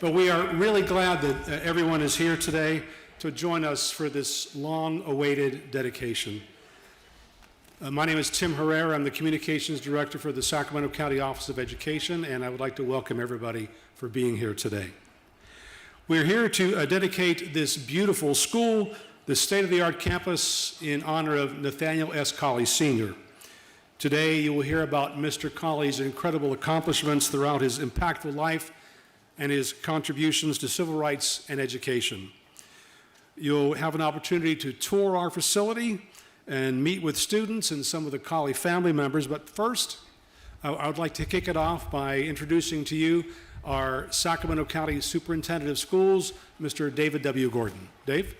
But we are really glad that everyone is here today to join us for this long-awaited dedication. My name is Tim Herrera. I'm the Communications Director for the Sacramento County Office of Education, and I would like to welcome everybody for being here today. We're here to dedicate this beautiful school, the state-of-the-art campus, in honor of Nathaniel S. Colley, Sr. Today, you will hear about Mr. Colley's incredible accomplishments throughout his impactful life and his contributions to civil rights and education. You'll have an opportunity to tour our facility and meet with students and some of the Colley family members. But first, I would like to kick it off by introducing to you our Sacramento County Superintendent of Schools, Mr. David W. Gordon. Dave?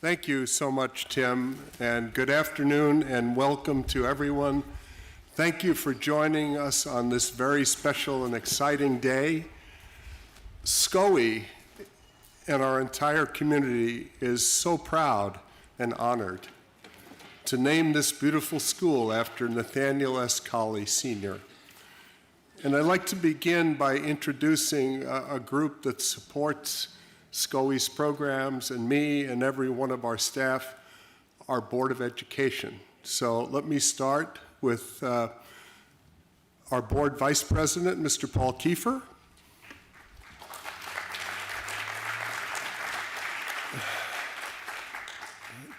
Thank you so much, Tim, and good afternoon and welcome to everyone. Thank you for joining us on this very special and exciting day. SCOE and our entire community is so proud and honored to name this beautiful school after Nathaniel S. Colley, Sr. And I'd like to begin by introducing a group that supports SCOE's programs and me and every one of our staff, our Board of Education. So let me start with our Board Vice President, Mr. Paul Kiefer.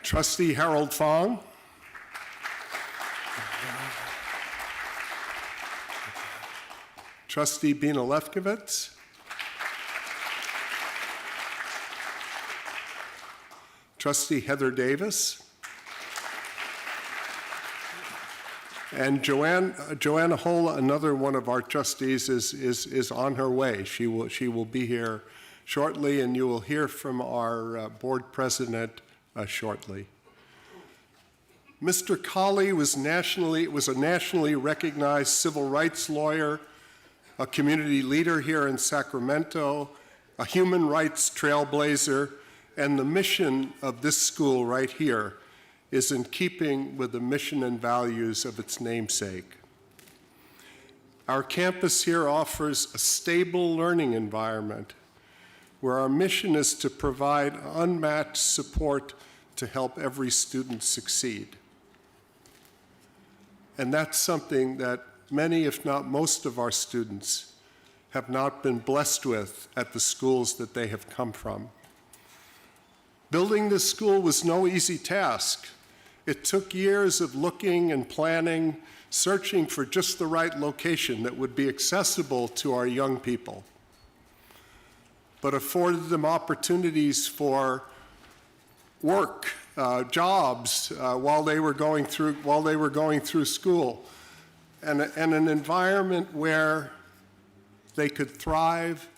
Trustee Harold Fong. Trustee Bina Lefkowitz. Trustee Heather Davis. And Joanna Hola, another one of our trustees, is on her way. She will be here shortly, and you will hear from our board president shortly. Mr. Colley was a nationally recognized civil rights lawyer, a community leader here in Sacramento, a human rights trailblazer, and the mission of this school right here is in keeping with the mission and values of its namesake. Our campus here offers a stable learning environment where our mission is to provide unmatched support to help every student succeed. And that's something that many, if not most of our students have not been blessed with at the schools that they have come from. Building this school was no easy task. It took years of looking and planning, searching for just the right location that would be accessible to our young people, but afforded them opportunities for work, jobs while they were going through school, and an environment where they could thrive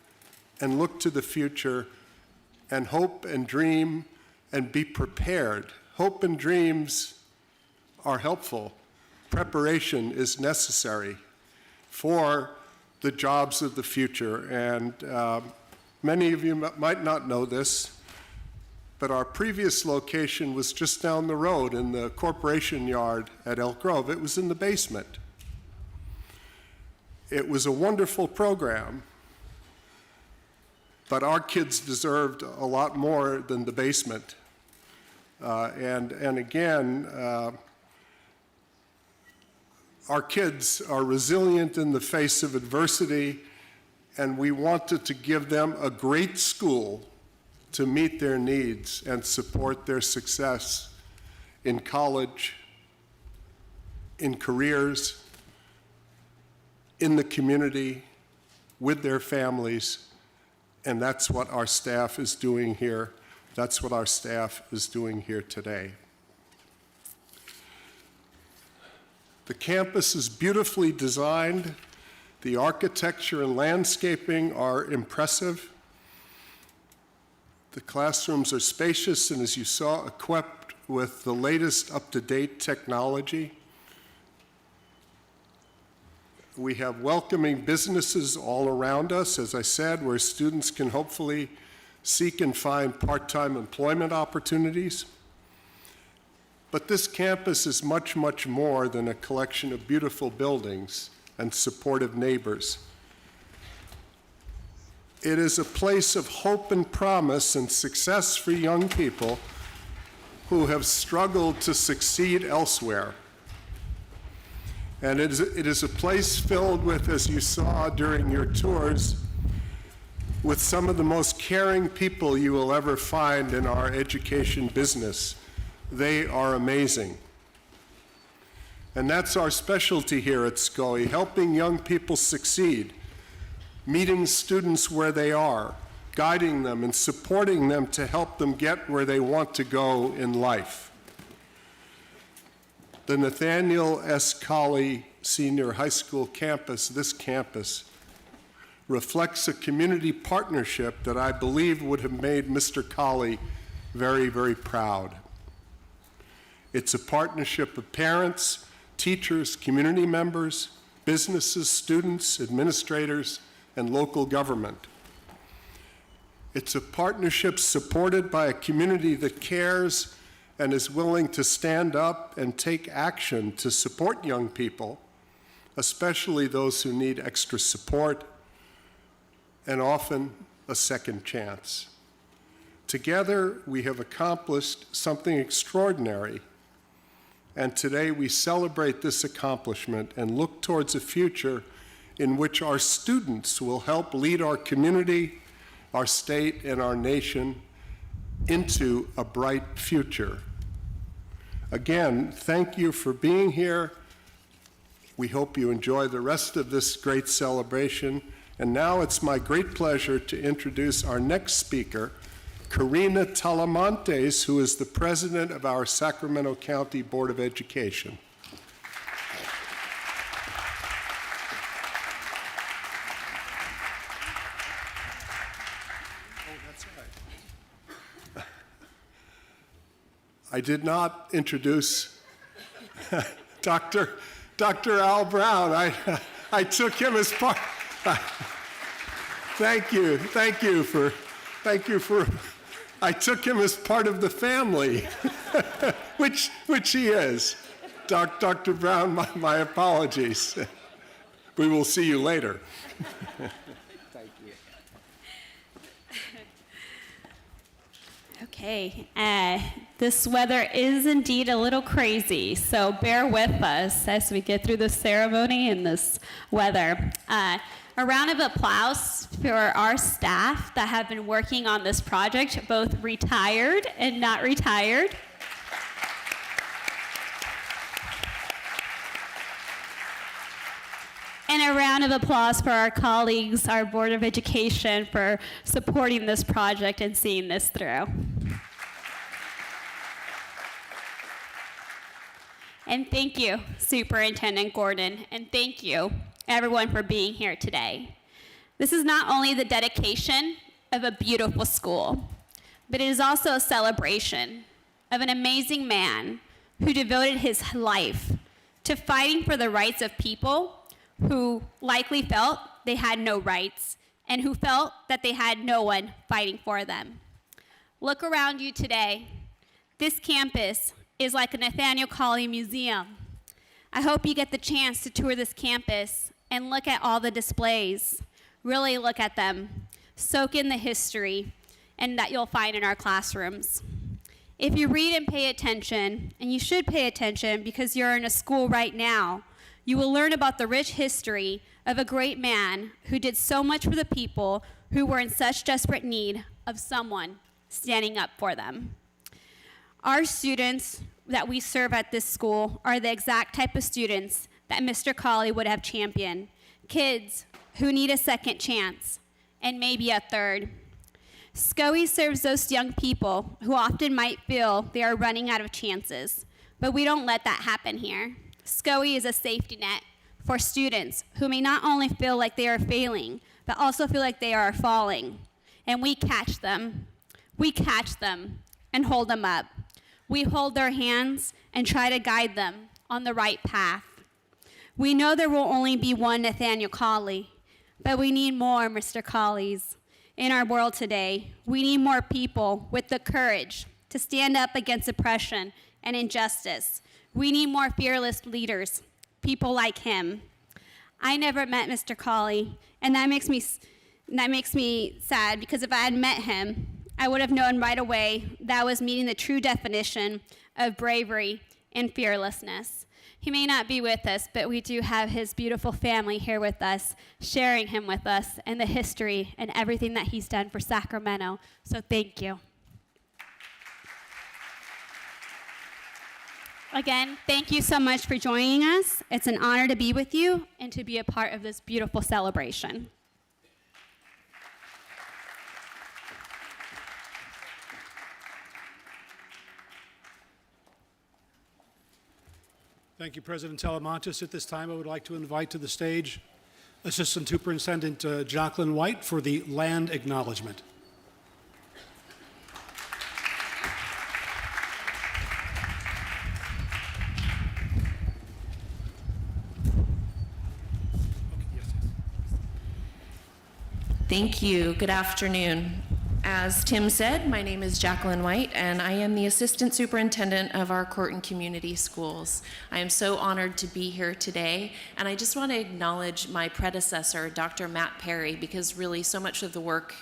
and look to the future and hope and dream and be prepared. Hope and dreams are helpful. Preparation is necessary for the jobs of the future. And many of you might not know this, but our previous location was just down the road in the corporation yard at Elk Grove. It was in the basement. It was a wonderful program, but our kids deserved a lot more than the basement. And again, our kids are resilient in the face of adversity, and we wanted to give them a great school to meet their needs and support their success in college, in careers, in the community, with their families, and that's what our staff is doing here. That's what our staff is doing here today. The campus is beautifully designed. The architecture and landscaping are impressive. The classrooms are spacious and, as you saw, equipped with the latest up-to-date technology. We have welcoming businesses all around us, as I said, where students can hopefully seek and find part-time employment opportunities. But this campus is much, much more than a collection of beautiful buildings and supportive neighbors. It is a place of hope and promise and success for young people who have struggled to succeed elsewhere. And it is a place filled with, as you saw during your tours, with some of the most caring people you will ever find in our education business. They are amazing. And that's our specialty here at SCOE, helping young people succeed, meeting students where they are, guiding them and supporting them to help them get where they want to go in life. The Nathaniel S. Colley Senior High School campus, this campus, reflects a community partnership that I believe would have made Mr. Colley very, very proud. It's a partnership of parents, teachers, community members, businesses, students, administrators, and local government. It's a partnership supported by a community that cares and is willing to stand up and take action to support young people, especially those who need extra support and often a second chance. Together, we have accomplished something extraordinary, and today we celebrate this accomplishment and look towards a future in which our students will help lead our community, our state, and our nation into a bright future. Again, thank you for being here. We hope you enjoy the rest of this great celebration. And now it's my great pleasure to introduce our next speaker, Karina Talamantes, who is the president of our Sacramento County Board of Education. I did not introduce Dr. Al Brown. I took him as part. Thank you for. I took him as part of the family, which he is. Dr. Brown, my apologies. We will see you later. Thank you. Okay, this weather is indeed a little crazy, so bear with us as we get through the ceremony in this weather. A round of applause for our staff that have been working on this project, both retired and not retired. And a round of applause for our colleagues, our Board of Education, for supporting this project and seeing this through. And thank you, Superintendent Gordon, and thank you, everyone, for being here today. This is not only the dedication of a beautiful school, but it is also a celebration of an amazing man who devoted his life to fighting for the rights of people who likely felt they had no rights and who felt that they had no one fighting for them. Look around you today. This campus is like a Nathaniel Colley museum. I hope you get the chance to tour this campus and look at all the displays. Really look at them. Soak in the history and that you'll find in our classrooms. If you read and pay attention, and you should pay attention because you're in a school right now, you will learn about the rich history of a great man who did so much for the people who were in such desperate need of someone standing up for them. Our students that we serve at this school are the exact type of students that Mr. Colley would have championed. Kids who need a second chance and maybe a third. SCOE serves those young people who often might feel they are running out of chances, but we don't let that happen here. SCOE is a safety net for students who may not only feel like they are failing, but also feel like they are falling. And we catch them and hold them up. We hold their hands and try to guide them on the right path. We know there will only be one Nathaniel Colley, but we need more Mr. Colleys. in our world today. We need more people with the courage to stand up against oppression and injustice. We need more fearless leaders, people like him. I never met Mr. Colley, and that makes me sad, because if I had met him, I would have known right away that I was meeting the true definition of bravery and fearlessness. He may not be with us, but we do have his beautiful family here with us, sharing him with us and the history and everything that he's done for Sacramento. So thank you. Again, thank you so much for joining us. It's an honor to be with you and to be a part of this beautiful celebration. Thank you, President Talamantes. At this time, I would like to invite to the stage Assistant Superintendent Jacqueline White for the land acknowledgement. Thank you. Good afternoon. As Tim said, my name is Jacqueline White, and I am the Assistant Superintendent of our Corton Community Schools. I am so honored to be here today, and I just want to acknowledge my predecessor, Dr. Matt Perry, because really so much of the work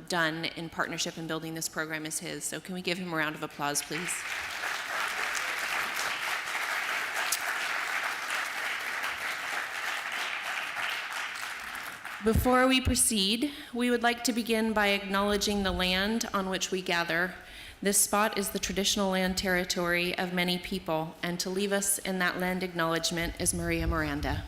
done in partnership in building this program is his. So can we give him a round of applause, please? Before we proceed, we would like to begin by acknowledging the land on which we gather. This spot is the traditional land territory of many people, and to leave us in that land acknowledgement is Maria Miranda.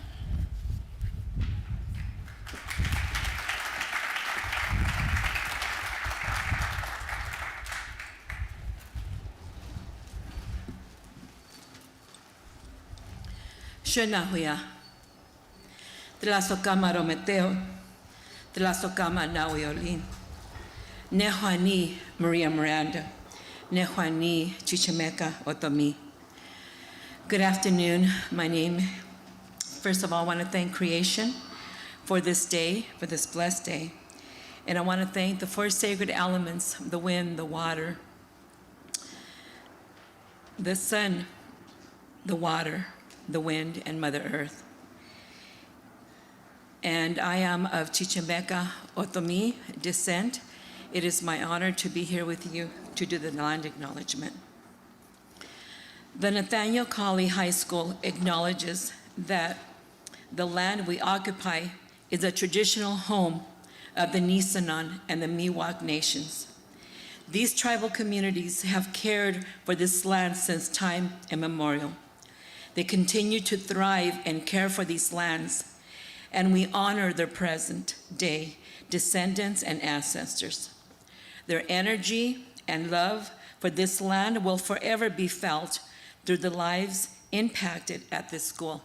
Shenahuya. Tlasokama Rometeo, Tlasokama Nawiolin, Nehuani Maria Miranda, Nehuani Chichimeca Otomi. Good afternoon. My name, first of all, I want to thank creation for this day, for this blessed day. And I want to thank the four sacred elements, the wind, the water, the sun, the water, the wind, and Mother Earth. And I am of Chichimeca Otomi descent. It is my honor to be here with you to do the land acknowledgement. The Nathaniel Colley High School acknowledges that the land we occupy is a traditional home of the Nisenan and the Miwok nations. These tribal communities have cared for this land since time immemorial. They continue to thrive and care for these lands, and we honor their present day descendants and ancestors. Their energy and love for this land will forever be felt through the lives impacted at this school.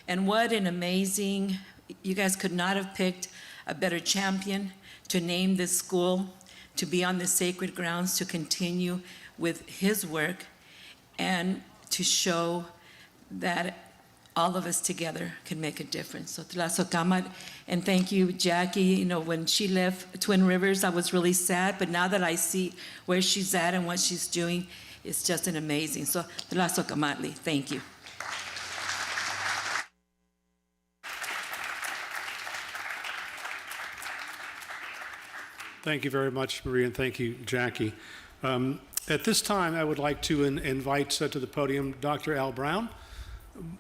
And what an amazing, you guys could not have picked a better champion to name this school, to be on the sacred grounds, to continue with his work, and to show that all of us together can make a difference. So Tlasokamat, and thank you, Jackie. You know, when she left Twin Rivers, I was really sad, but now that I see where she's at and what she's doing, it's just an amazing. So Tlasokamatli, thank you. Thank you very much, Maria, and thank you, Jackie. At this time, I would like to invite to the podium Dr. Al Brown,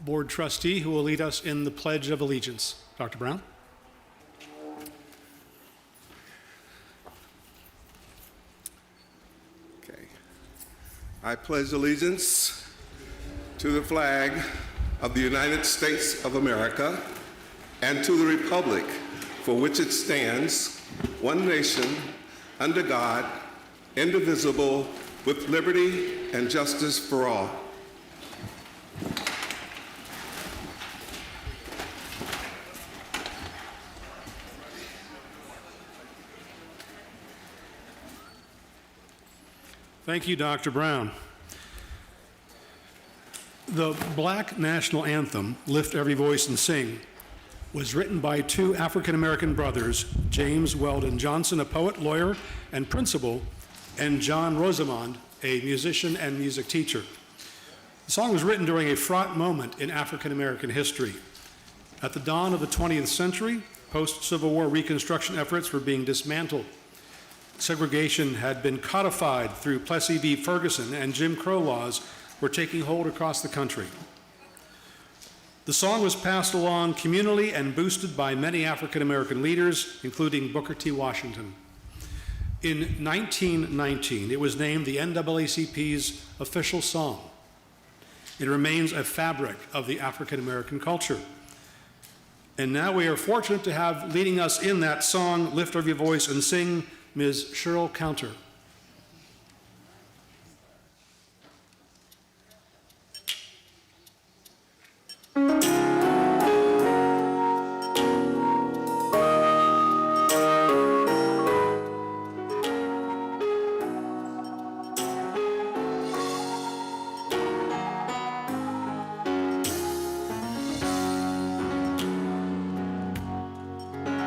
Board Trustee, who will lead us in the Pledge of Allegiance. Dr. Brown. Okay. I pledge allegiance to the flag of the United States of America and to the republic for which it stands, one nation, under God, indivisible, with liberty and justice for all. Thank you, Dr. Brown. The Black National Anthem, Lift Every Voice and Sing, was written by two African-American brothers, James Weldon Johnson, a poet, lawyer, and principal, and John Rosamond, a musician and music teacher. The song was written during a fraught moment in African-American history. At the dawn of the 20th century, post-Civil War Reconstruction efforts were being dismantled. Segregation had been codified through Plessy v. Ferguson, and Jim Crow laws were taking hold across the country. The song was passed along communally and boosted by many African-American leaders, including Booker T. Washington. In 1919, it was named the NAACP's official song. It remains a fabric of the African-American culture. And now we are fortunate to have leading us in that song, lift up your voice and sing, Ms. Cheryl Counter.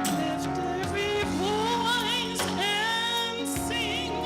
Lift every voice and sing.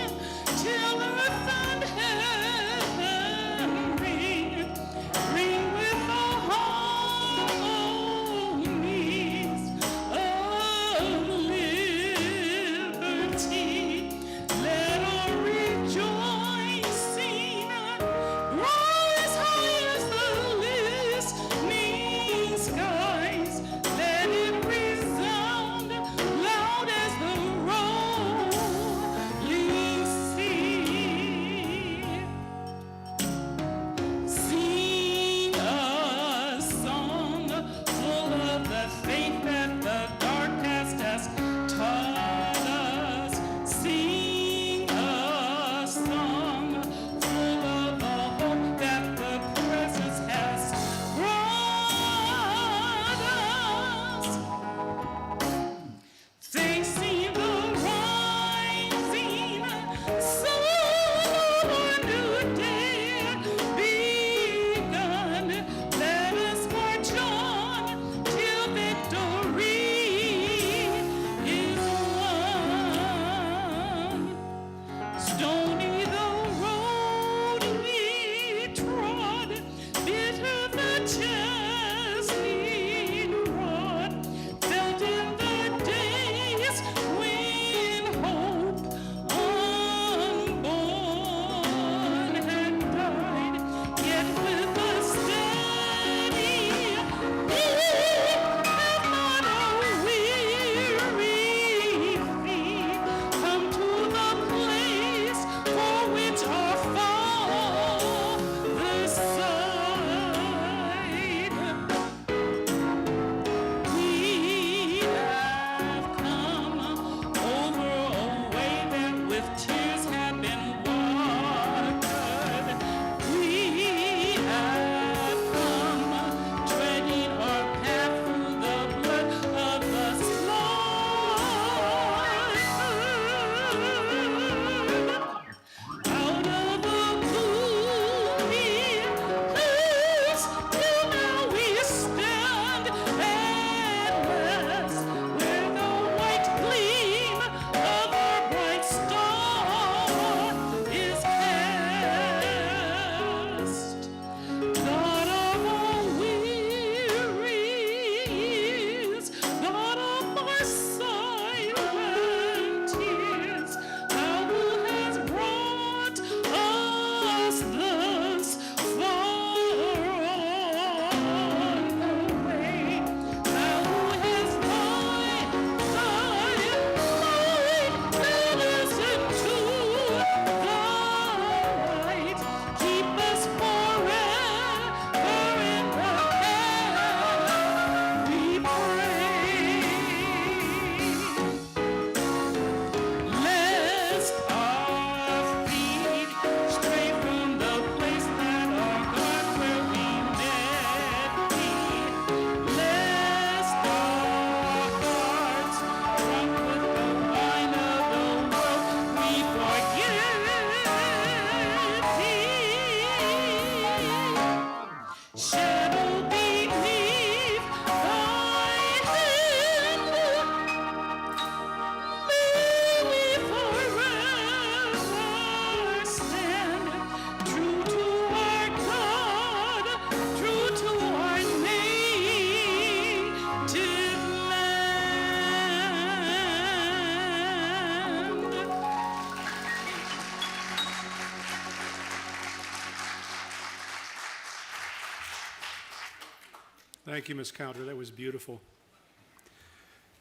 Thank you, Ms. Counter. That was beautiful.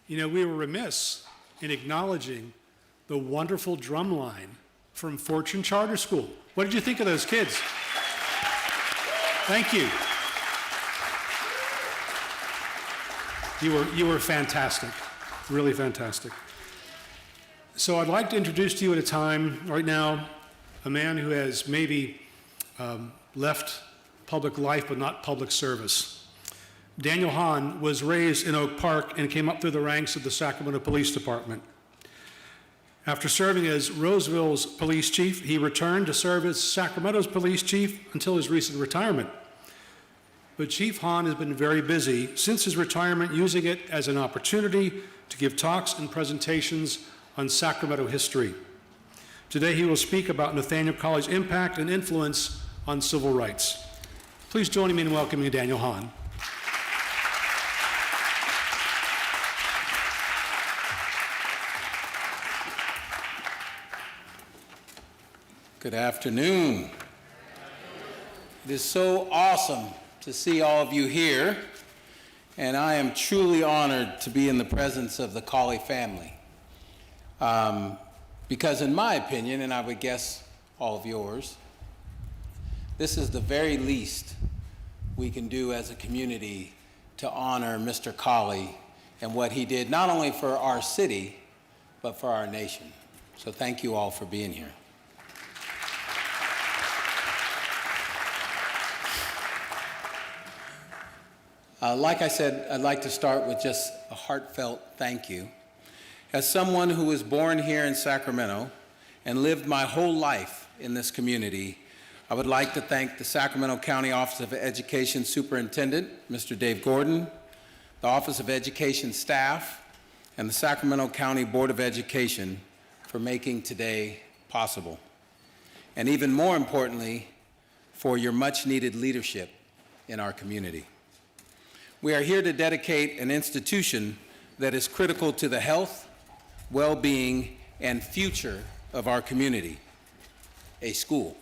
You know, we were remiss in acknowledging the wonderful drum line from Fortune Charter School. What did you think of those kids? Thank you. You were fantastic, really fantastic. So I'd like to introduce to you at a time right now a man who has maybe left public life but not public service. Daniel Hahn was raised in Oak Park and came up through the ranks of the Sacramento Police Department. After serving as Roseville's police chief, he returned to serve as Sacramento's police chief until his recent retirement. But Chief Hahn has been very busy since his retirement, using it as an opportunity to give talks and presentations on Sacramento history. Today he will speak about Nathaniel Colley's impact and influence on civil rights. Please join me in welcoming Daniel Hahn. Good afternoon. It is so awesome to see all of you here, and I am truly honored to be in the presence of the Colley family. Because in my opinion, and I would guess all of yours, this is the very least we can do as a community to honor Mr. Colley and what he did not only for our city, but for our nation. So thank you all for being here. Like I said, I'd like to start with just a heartfelt thank you. As someone who was born here in Sacramento and lived my whole life in this community, I would like to thank the Sacramento County Office of Education Superintendent, Mr. Dave Gordon, the Office of Education staff, and the Sacramento County Board of Education for making today possible. And even more importantly, for your much-needed leadership in our community. We are here to dedicate an institution that is critical to the health, well-being, and future of our community, a school.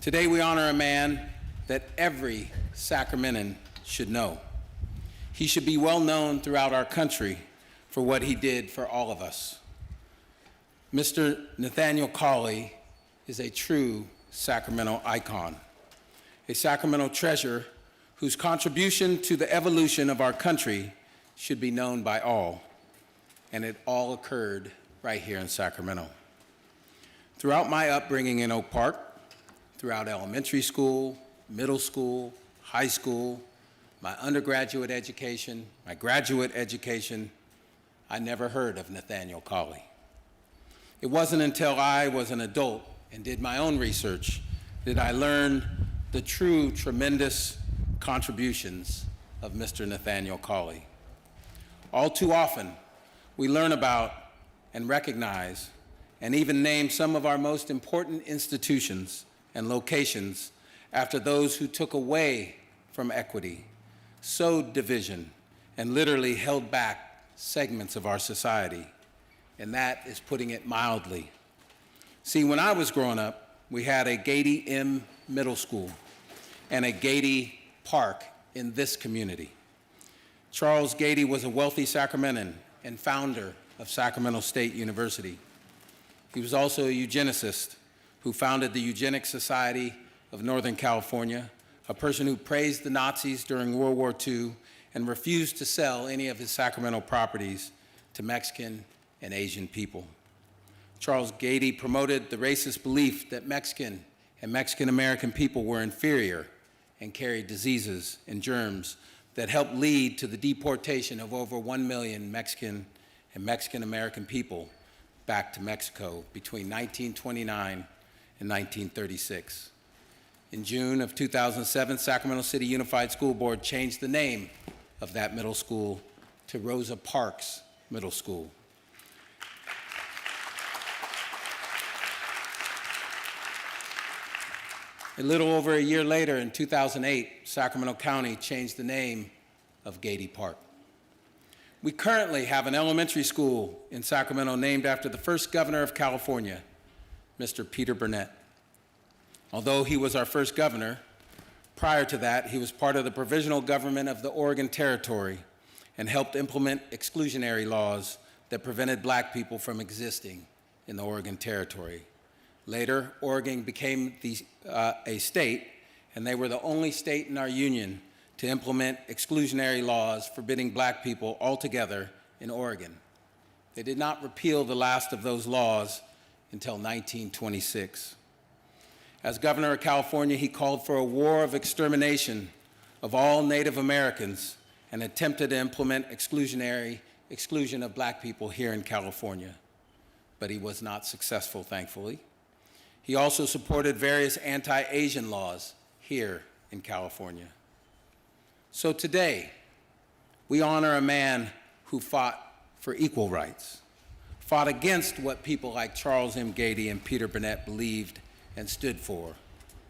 Today we honor a man that every Sacramentan should know. He should be well known throughout our country for what he did for all of us. Mr. Nathaniel Colley is a true Sacramento icon, a Sacramento treasure whose contribution to the evolution of our country should be known by all. And it all occurred right here in Sacramento. Throughout my upbringing in Oak Park, throughout elementary school, middle school, high school, my undergraduate education, my graduate education, I never heard of Nathaniel Colley. It wasn't until I was an adult and did my own research that I learned the true tremendous contributions of Mr. Nathaniel Colley. All too often, we learn about and recognize and even name some of our most important institutions and locations after those who took away from equity, sowed division, and literally held back segments of our society. And that is putting it mildly. See, when I was growing up, we had a Gady M Middle School and a Gady Park in this community. Charles Gady was a wealthy Sacramentan and founder of Sacramento State University. He was also a eugenicist who founded the Eugenics Society of Northern California, a person who praised the Nazis during World War II and refused to sell any of his Sacramento properties to Mexican and Asian people. Charles Gady promoted the racist belief that Mexican and Mexican-American people were inferior and carried diseases and germs that helped lead to the deportation of over 1 million Mexican and Mexican-American people back to Mexico between 1929 and 1936. In June of 2007, Sacramento City Unified School Board changed the name of that middle school to Rosa Parks Middle School. A little over a year later, in 2008, Sacramento County changed the name of Gady Park. We currently have an elementary school in Sacramento named after the first governor of California, Mr. Peter Burnett. Although he was our first governor, Prior to that, he was part of the provisional government of the Oregon Territory and helped implement exclusionary laws that prevented black people from existing in the Oregon Territory. Later, Oregon became a state, and they were the only state in our union to implement exclusionary laws forbidding black people altogether in Oregon. They did not repeal the last of those laws until 1926. As governor of California, he called for a war of extermination of all Native Americans and attempted to implement exclusion of black people here in California. But he was not successful, thankfully. He also supported various anti-Asian laws here in California. So today, we honor a man who fought for equal rights, fought against what people like Charles M. Gady and Peter Burnett believed and stood for,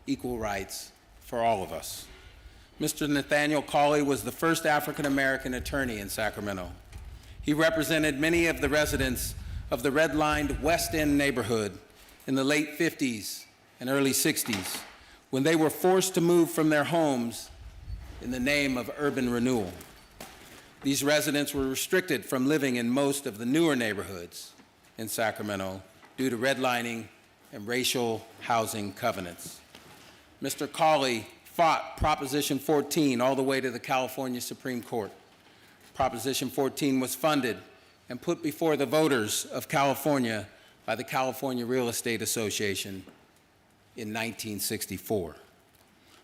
equal rights for all of us. Mr. Nathaniel Colley was the first African-American attorney in Sacramento. He represented many of the residents of the redlined West End neighborhood in the late 50s and early 60s, when they were forced to move from their homes in the name of urban renewal. These residents were restricted from living in most of the newer neighborhoods in Sacramento due to redlining and racial housing covenants. Mr. Colley fought Proposition 14 all the way to the California Supreme Court. Proposition 14 was funded and put before the voters of California by the California Real Estate Association in 1964.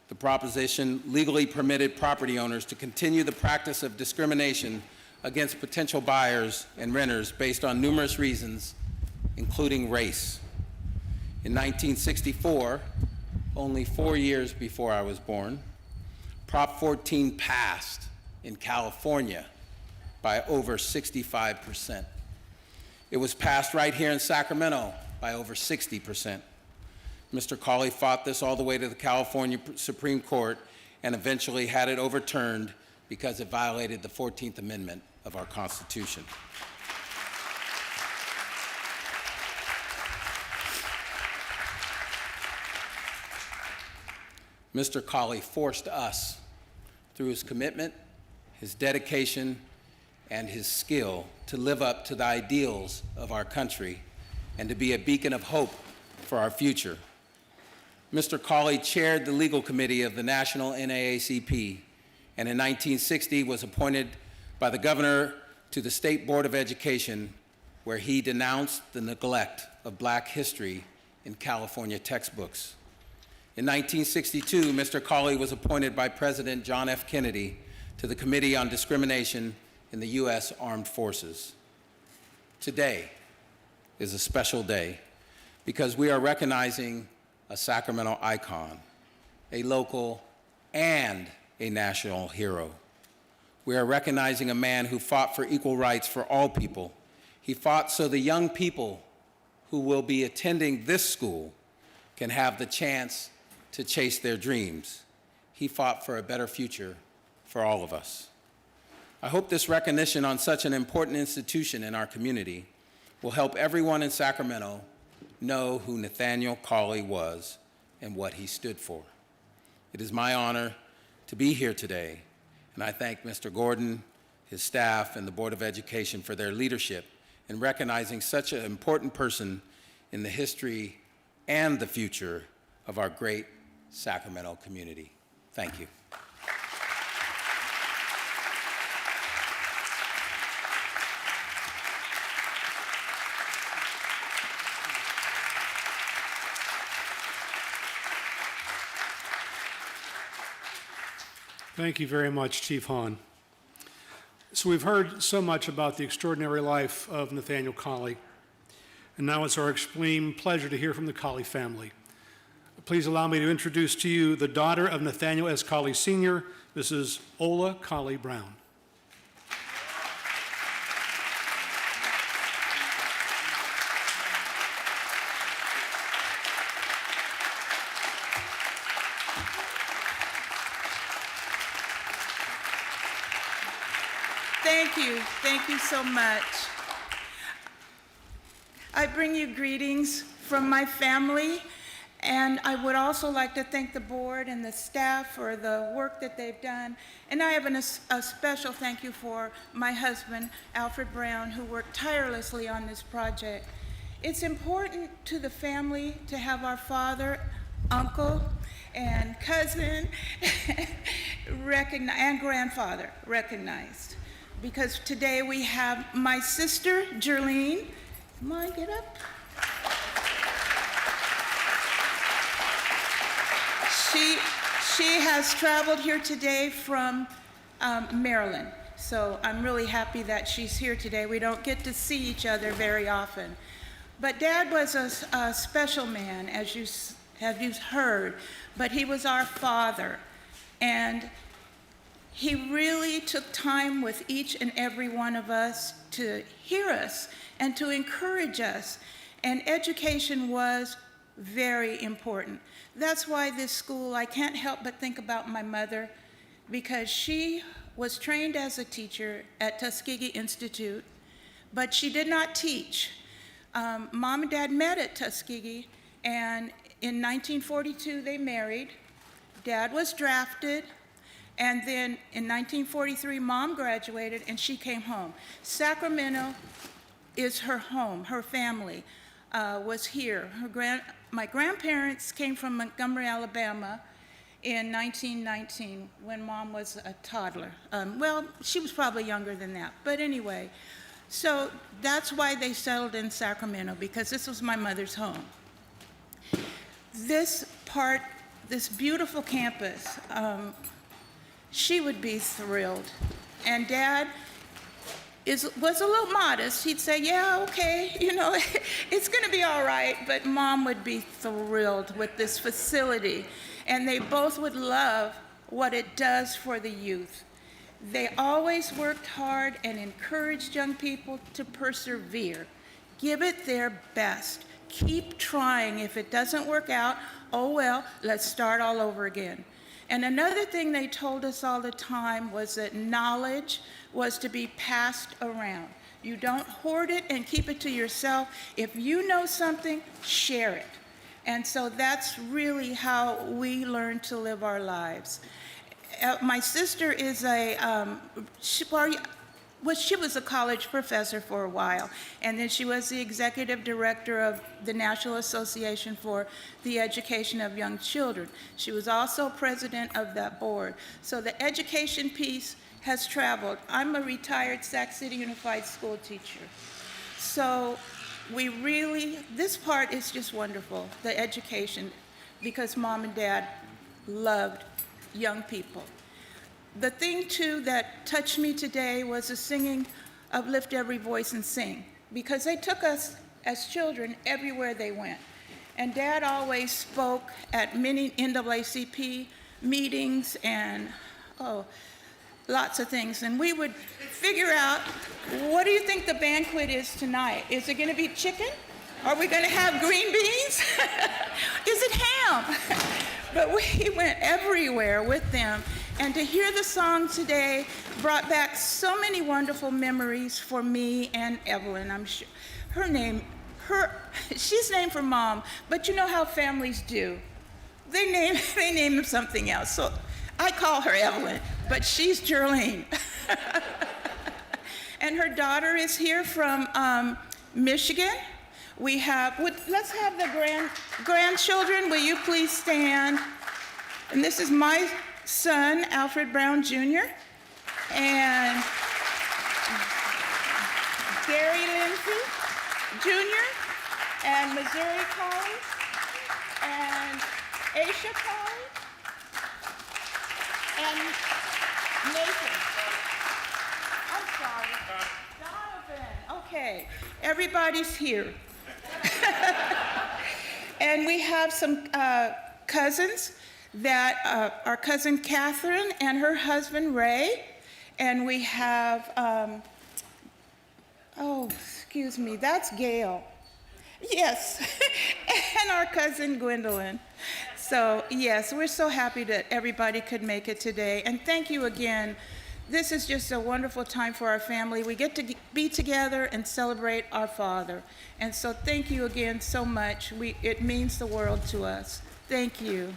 The proposition legally permitted property owners to continue the practice of discrimination against potential buyers and renters based on numerous reasons, including race. In 1964, only 4 years before I was born, Prop 14 passed in California by over 65%. It was passed right here in Sacramento by over 60%. Mr. Colley fought this all the way to the California Supreme Court and eventually had it overturned because it violated the 14th Amendment of our Constitution. Mr. Colley forced us, through his commitment, his dedication, and his skill, to live up to the ideals of our country and to be a beacon of hope for our future. Mr. Colley chaired the legal committee of the National NAACP, and in 1960 was appointed by the governor to the State Board of Education, where he denounced the neglect of Black history in California textbooks. In 1962, Mr. Colley was appointed by President John F. Kennedy to the Committee on Discrimination in the U.S. Armed Forces. Today is a special day because we are recognizing a Sacramento icon, a local and a national hero. We are recognizing a man who fought for equal rights for all people. He fought so the young people who will be attending this school can have the chance to chase their dreams. He fought for a better future for all of us. I hope this recognition on such an important institution in our community will help everyone in Sacramento know who Nathaniel Colley was and what he stood for. It is my honor to be here today, and I thank Mr. Gordon, his staff, and the Board of Education for their leadership in recognizing such an important person in the history and the future of our great Sacramento community. Thank you. Thank you very much, Chief Hahn. So we've heard so much about the extraordinary life of Nathaniel Colley, and now it's our extreme pleasure to hear from the Colley family. Please allow me to introduce to you the daughter of Nathaniel S. Colley Sr., Mrs. Ola Colley Brown. Thank you so much. I bring you greetings from my family And I would also like to thank the board and the staff for the work that they've done. And I have a special thank you for my husband, Alfred Brown, who worked tirelessly on this project. It's important to the family to have our father, uncle, and cousin and grandfather recognized. Because today we have my sister, Jerlene. Come on, get up. She has traveled here today from Maryland. So I'm really happy that she's here today. We don't get to see each other very often. But Dad was a special man, as you've heard, but he was our father. And he really took time with each and every one of us to hear us and to encourage us. And education was very important. That's why this school, I can't help but think about my mother, because she was trained as a teacher at Tuskegee Institute, but she did not teach. Mom and Dad met at Tuskegee, and in 1942 they married. Dad was drafted, and then in 1943 Mom graduated and she came home. Sacramento is her home. Her family was here. My grandparents came from Montgomery, Alabama in 1919 when Mom was a toddler. Well, she was probably younger than that, but anyway. So that's why they settled in Sacramento, because this was my mother's home. This beautiful campus, she would be thrilled. And Dad was a little modest. He'd say, yeah, okay, it's gonna be all right, but Mom would be thrilled with this facility. And they both would love what it does for the youth. They always worked hard and encouraged young people to persevere. Give it their best. Keep trying. If it doesn't work out, oh well, let's start all over again. And another thing they told us all the time was that knowledge was to be passed around. You don't hoard it and keep it to yourself. If you know something, share it. And so that's really how we learn to live our lives. My sister is she was a college professor for a while, and then she was the executive director of the National Association for the Education of Young Children. She was also president of that board. So the education piece has traveled. I'm a retired Sac City Unified School teacher. So this part is just wonderful, the education, because Mom and Dad loved young people. The thing, too, that touched me today was the singing of Lift Every Voice and Sing, because they took us as children everywhere they went. And Dad always spoke at many NAACP meetings and, lots of things. And we would figure out, what do you think the banquet is tonight? Is it gonna be chicken? Are we gonna have green beans? Is it ham? But we went everywhere with them. And to hear the song today brought back so many wonderful memories for me and Evelyn. I'm sure she's named for Mom, but you know how families do. They name them something else. So I call her Evelyn, but she's Jerlene. And her daughter is here from Michigan. Let's have the grandchildren. Will you please stand? And this is my son, Alfred Brown Jr., and Gary Lindsay Jr., and Missouri Colley, and Aisha Colley, and Nathan. I'm sorry. Donovan. Okay, everybody's here. And we have some cousins that our cousin Catherine and her husband Ray, and we have, excuse me, that's Gail. Yes, and our cousin Gwendolyn. So yes, we're so happy that everybody could make it today. And thank you again, This is just a wonderful time for our family. We get to be together and celebrate our father. And so thank you again so much. It means the world to us. Thank you.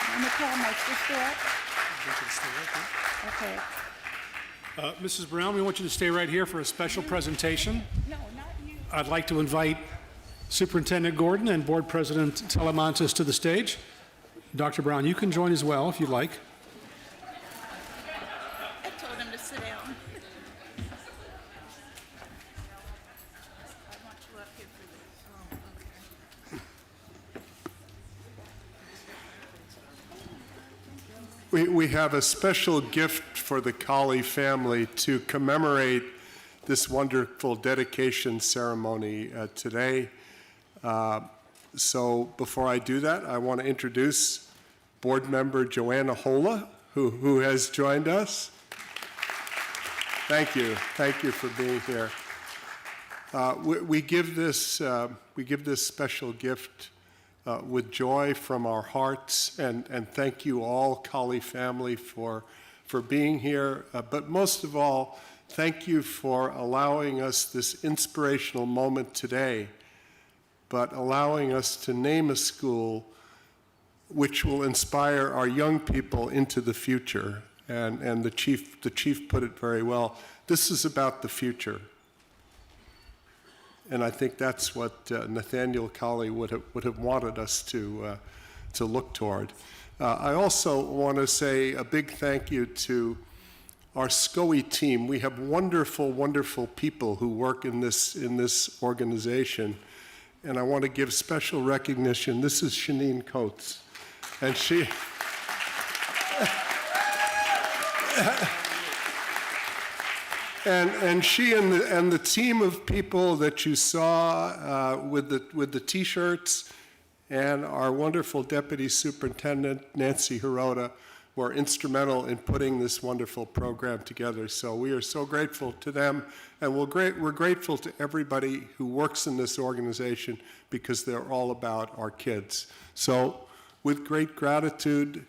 I'm going to call my sister up. Okay. Mrs. Brown, we want you to stay right here for a special presentation. No, not you. I'd like to invite Superintendent Gordon and Board President Telemontis to the stage. Dr. Brown, you can join as well if you'd like. I told him to sit down. I want you up here for this. Oh, okay. We have a special gift for the Colley family to commemorate this wonderful dedication ceremony today. So before I do that, I want to introduce Board Member Joanna Hola, who has joined us. Thank you. Thank you for being here. We give this special gift with joy from our hearts, and thank you all, Colley family, for being here. But most of all, thank you for allowing us this inspirational moment today, but allowing us to name a school which will inspire our young people into the future. And the chief put it very well. This is about the future. And I think that's what Nathaniel Colley would have wanted us to look toward. I also want to say a big thank you to our SCOE team. We have wonderful, wonderful people who work in this organization. And I want to give special recognition. This is Shanine Coates. And she... And she and the team of people that you saw with the T-shirts, and our wonderful Deputy Superintendent, Nancy Hirota, were instrumental in putting this wonderful program together. So we are so grateful to them, and we're grateful to everybody who works in this organization, because they're all about our kids. So with great gratitude,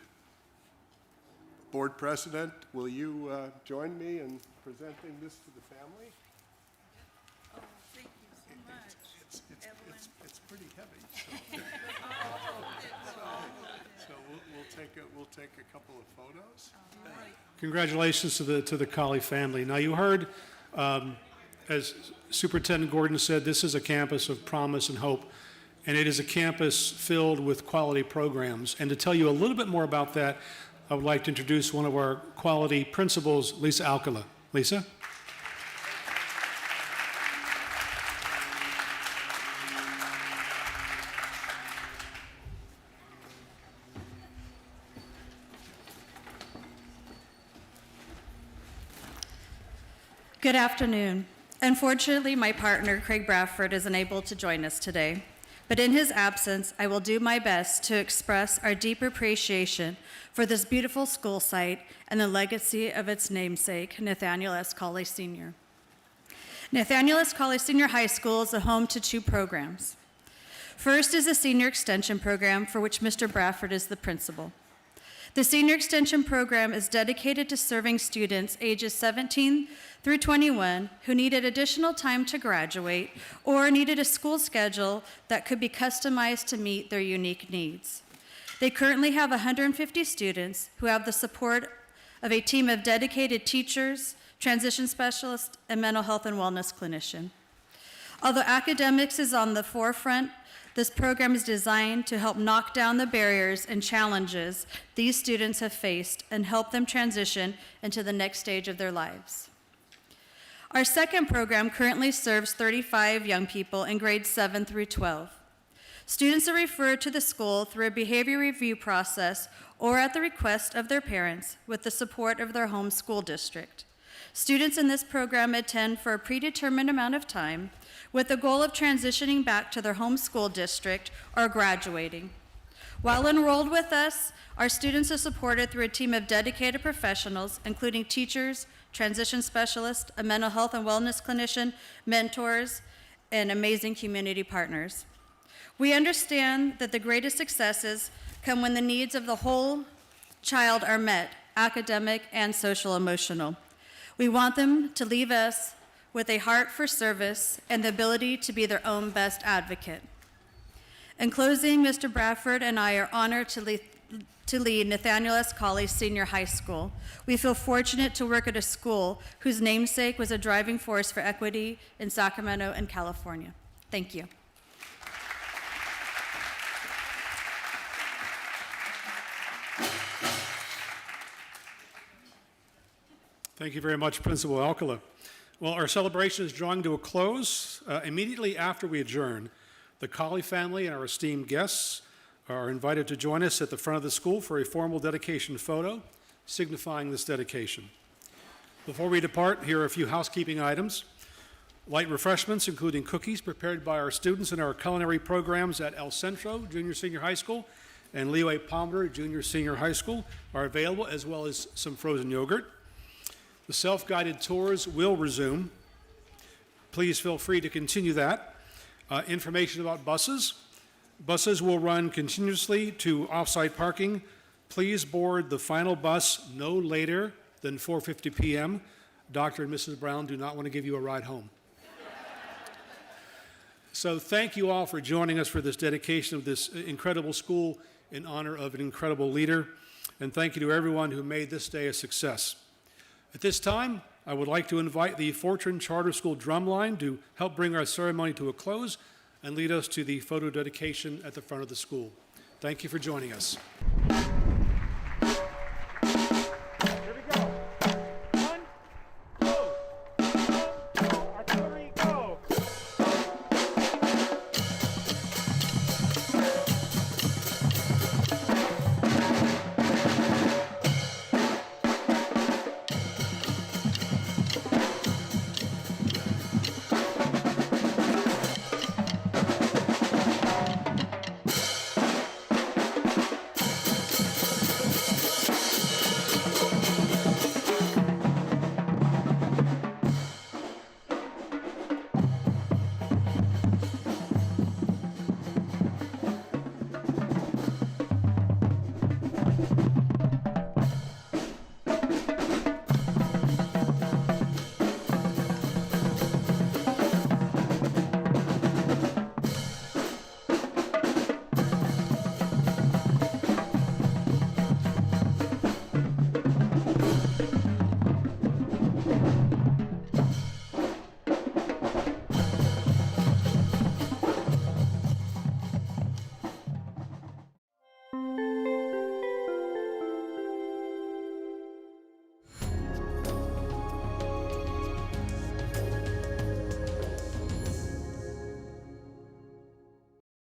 Board President, will you join me in presenting this to the family? Oh, thank you so much. It's pretty heavy. So we'll take a couple of photos. Congratulations to the Colley family. Now, you heard, as Superintendent Gordon said, this is a campus of promise and hope, and it is a campus filled with quality programs. And to tell you a little bit more about that, I would like to introduce one of our quality principals, Lisa Alcala. Lisa? Good afternoon. Unfortunately, my partner, Craig Bradford, is unable to join us today. But in his absence, I will do my best to express our deep appreciation for this beautiful school site and the legacy of its namesake, Nathaniel S. Colley Sr. Nathaniel S. Colley Senior High School is a home to two programs. First is the Senior Extension Program, for which Mr. Bradford is the principal. The Senior Extension Program is dedicated to serving students ages 17 through 21 who needed additional time to graduate or needed a school schedule that could be customized to meet their unique needs. They currently have 150 students who have the support of a team of dedicated teachers, transition specialists, and mental health and wellness clinician. Although academics is on the forefront, this program is designed to help knock down the barriers and challenges these students have faced and help them transition into the next stage of their lives. Our second program currently serves 35 young people in grades 7 through 12. Students are referred to the school through a behavior review process or at the request of their parents with the support of their home school district. Students in this program attend for a predetermined amount of time with the goal of transitioning back to their home school district or graduating. While enrolled with us, our students are supported through a team of dedicated professionals, including teachers, transition specialists, a mental health and wellness clinician, mentors, and amazing community partners. We understand that the greatest successes come when the needs of the whole child are met, academic and social emotional. We want them to leave us with a heart for service and the ability to be their own best advocate. In closing, Mr. Bradford and I are honored to lead Nathaniel S. Colley Senior High School. We feel fortunate to work at a school whose namesake was a driving force for equity in Sacramento and California. Thank you. Thank you very much, Principal Alcala. Well, our celebration is drawing to a close. Immediately after we adjourn, the Colley family and our esteemed guests are invited to join us at the front of the school for a formal dedication photo signifying this dedication. Before we depart, here are a few housekeeping items. Light refreshments, including cookies prepared by our students in our culinary programs at El Centro Junior Senior High School and Leo A. Palmer Junior Senior High School, are available, as well as some frozen yogurt. The self-guided tours will resume. Please feel free to continue that. Information about buses. Buses will run continuously to off-site parking. Please board the final bus no later than 4:50 p.m. Dr. and Mrs. Brown do not want to give you a ride home. So thank you all for joining us for this dedication of this incredible school in honor of an incredible leader. And thank you to everyone who made this day a success. At this time, I would like to invite the Fortune Charter School drumline to help bring our ceremony to a close and lead us to the photo dedication at the front of the school. Thank you for joining us.